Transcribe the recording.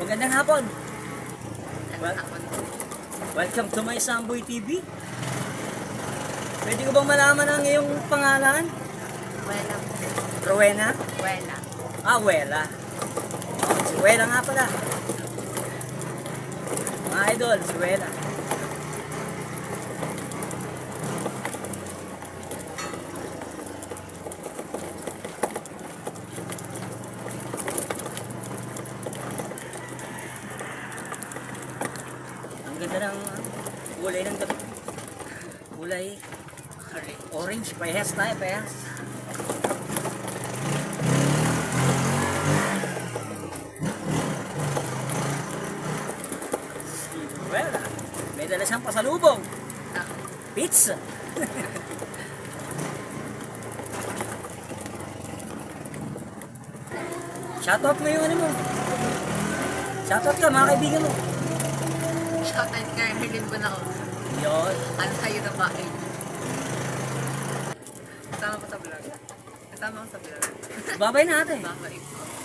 Magandang hapon. Ano hapon? Welcome to my Samboy TV. Pwede ko bang malaman ang iyong pangalan? Wela. Rowena? Wela. Ah, Wela. Si Wela nga pala. Mga idol, si Wela. Ang ganda ng kulay ng damit. Kulay orange. Parehas tayo, parehas. Well, may dala siyang pasalubong. Pizza. Shoutout mo yung ano mo. Shoutout ka, mga kaibigan mo. Shoutout kay Herlin Bunao. Yun. Ano sa'yo na bakit? Kasama ko sa vlog. Kasama ko sa vlog. Babay natin. Babait ko.